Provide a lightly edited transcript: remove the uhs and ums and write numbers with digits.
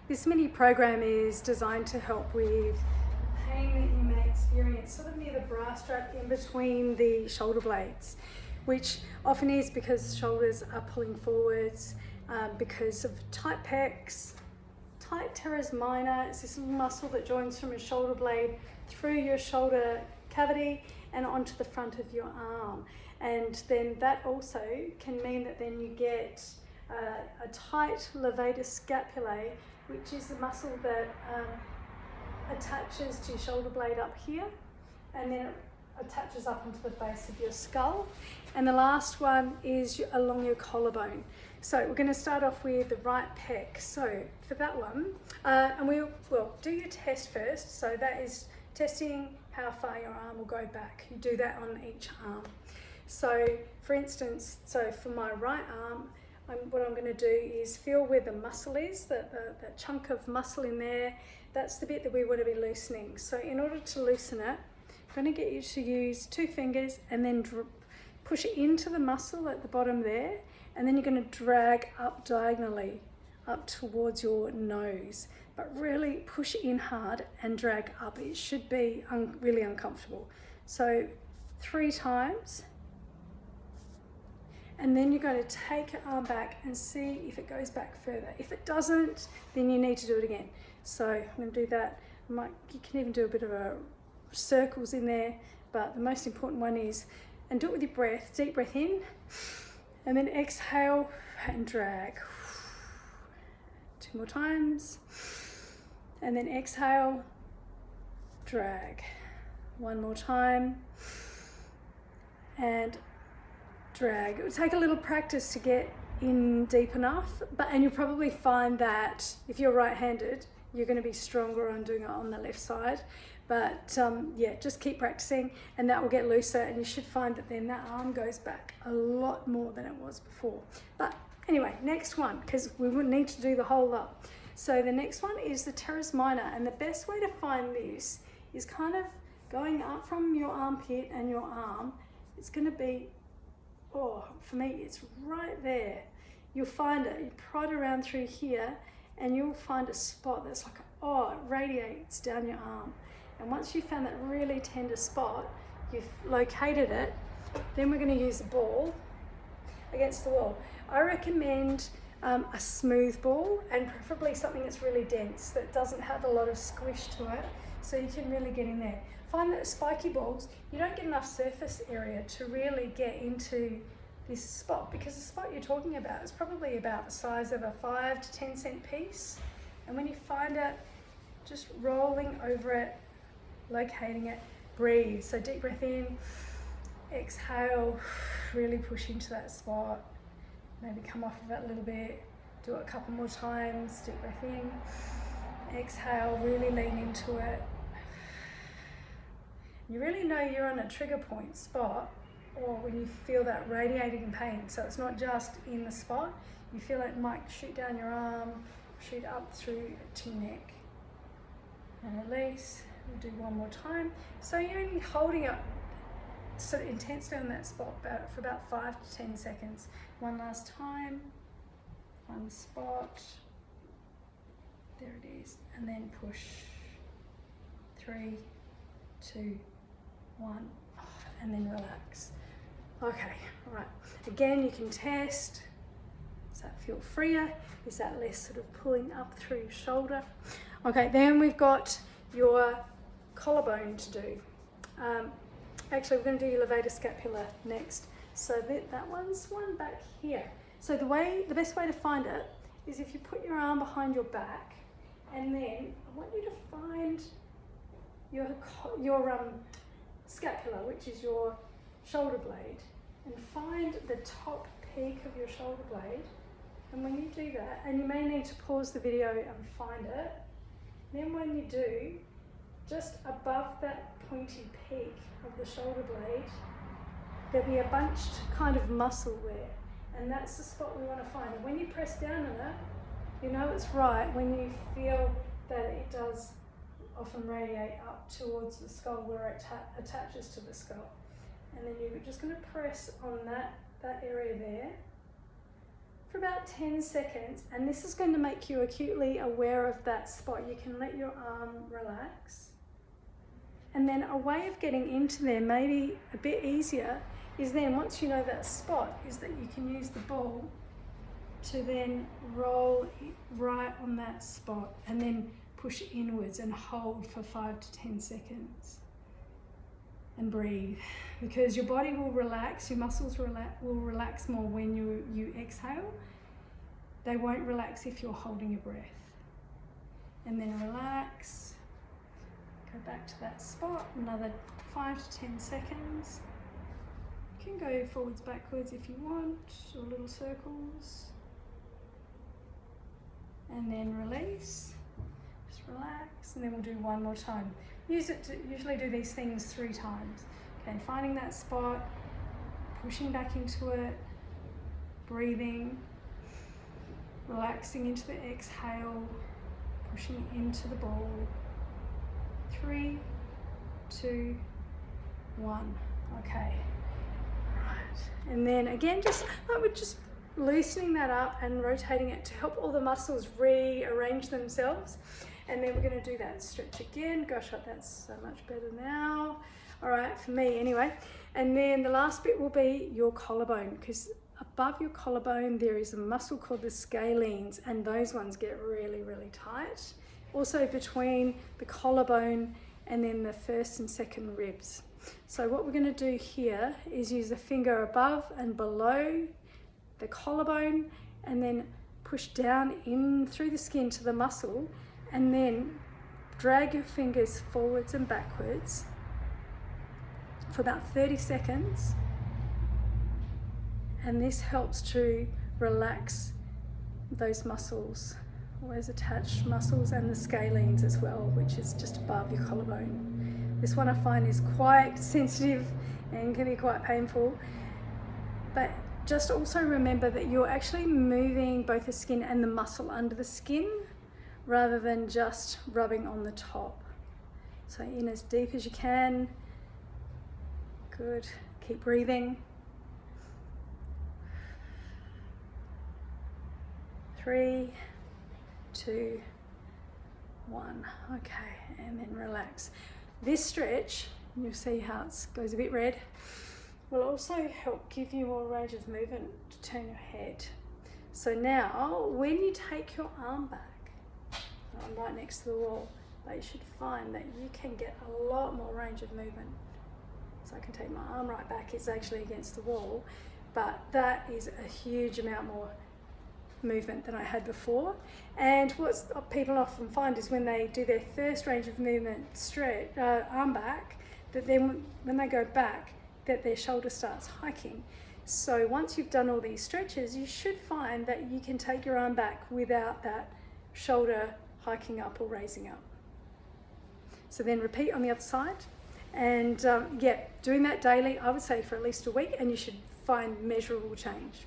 This mini program is designed to help with pain that you may experience sort of near the bra strap in between the shoulder blades, which often is because shoulders are pulling forwards because of tight pecs, tight teres minor. It's this little muscle that joins from your shoulder blade through your shoulder cavity and onto the front of your arm. And then that also can mean that then you get a tight Levator Scapulae, which is the muscle that attaches to your shoulder blade up here, and then it attaches up into the base of your skull. And the last one is along your collarbone. So we're going to start off with the right pec. So for that one, and we'll do your test first. So that is testing how far your arm will go back. You do that on each arm. So for instance, so for my right arm, what I'm going to do is feel where the muscle is, that chunk of muscle in there. That's the bit that we want to be loosening. So in order to loosen it, I'm going to get you to use 2 fingers and then push it into the muscle at the bottom there, and then you're going to drag up diagonally up towards your nose, but really push in hard and drag up. It should be really uncomfortable. So 3 times. And then you're going to take your arm back and see if it goes back further. If it doesn't, then you need to do it again. So I'm going to do that. You can even do a bit of circles in there, but the most important one is, and do it with your breath, deep breath in, and then exhale and drag. 2 more times, and then exhale, drag. 1 more time, and drag. It will take a little practice to get in deep enough, and you'll probably find that if you're right-handed, you're going to be stronger on doing it on the left side. But yeah, just keep practicing and that will get looser, and you should find that then that arm goes back a lot more than it was before. But anyway, next one, because we would need to do the whole lot. So the next one is the Teres Minor, and the best way to find this is kind of going up from your armpit and your arm. It's going to be, for me, it's right there. You'll find it, you prod around through here, and you'll find a spot that's like, it radiates down your arm. And once you've found that really tender spot, you've located it, then we're going to use a ball against the wall. I recommend a smooth ball, and preferably something that's really dense, that doesn't have a lot of squish to it, so you can really get in there. Find that spiky balls, you don't get enough surface area to really get into this spot, because the spot you're talking about is probably about the size of a 5 to 10 cent piece. And when you find it, just rolling over it, locating it, breathe. So deep breath in, exhale, really push into that spot, maybe come off of it a little bit, do it a couple more times, deep breath in, exhale, really lean into it. You really know you're on a trigger point spot, or when you feel that radiating pain. So it's not just in the spot, you feel it might shoot down your arm, shoot up through to your neck. And release, we'll do 1 more time. So you're only holding it sort of intensely on that spot for about 5 to 10 seconds. 1 last time, 1 spot, there it is, and then push. 3, 2, 1, and then relax. Okay, all right. Again, you can test. Does that feel freer? Is that less sort of pulling up through your shoulder? Okay, then we've got your collarbone to do. Actually, we're going to do your Levator Scapula next. So that one's one back here. So the best way to find it is if you put your arm behind your back, and then I want you to find your scapula, which is your shoulder blade, and find the top peak of your shoulder blade. And when you do that, and you may need to pause the video and find it, then when you do, just above that pointy peak of the shoulder blade, there'll be a bunched kind of muscle there, and that's the spot we want to find. And when you press down on it, you know it's right when you feel that it does often radiate up towards the skull where it attaches to the skull. And then you're just going to press on that area there for about 10 seconds, and this is going to make you acutely aware of that spot. You can let your arm relax. And then a way of getting into there, maybe a bit easier, is then once you know that spot, is that you can use the ball to then roll right on that spot and then push inwards and hold for 5 to 10 seconds. And breathe, because your body will relax, your muscles will relax more when you exhale. They won't relax if you're holding your breath. And then relax, go back to that spot, another 5 to 10 seconds. You can go forwards, backwards if you want, or little circles. And then release, just relax, and then we'll do one more time. Usually do these things 3 times. Okay, finding that spot, pushing back into it, breathing, relaxing into the exhale, pushing into the ball. 3, 2, 1. Okay. Right. And then again, we're just loosening that up and rotating it to help all the muscles rearrange themselves. And then we're going to do that stretch again. Gosh, that's so much better now. All right, for me anyway. And then the last bit will be your collarbone, because above your collarbone there is a muscle called the scalenes, and those ones get really, really tight. Also between the collarbone and then the first and second ribs. So what we're going to do here is use a finger above and below the collarbone, and then push down in through the skin to the muscle, and then drag your fingers forwards and backwards for about 30 seconds. And this helps to relax those muscles, those attached muscles, and the scalenes as well, which is just above your collarbone. This one I find is quite sensitive and can be quite painful, but just also remember that you're actually moving both the skin and the muscle under the skin rather than just rubbing on the top. So in as deep as you can. Good. Keep breathing. 3, 2, 1. Okay, and then relax. This stretch, you'll see how it goes a bit red, will also help give you more range of movement to turn your head. So now, when you take your arm back, I'm right next to the wall, but you should find that you can get a lot more range of movement. So I can take my arm right back, it's actually against the wall, but that is a huge amount more movement than I had before. And what people often find is when they do their first range of movement straight, arm back, that then when they go back, that their shoulder starts hiking. So once you've done all these stretches, you should find that you can take your arm back without that shoulder hiking up or raising up. So then repeat on the other side. And doing that daily, I would say for at least a week, and you should find measurable change.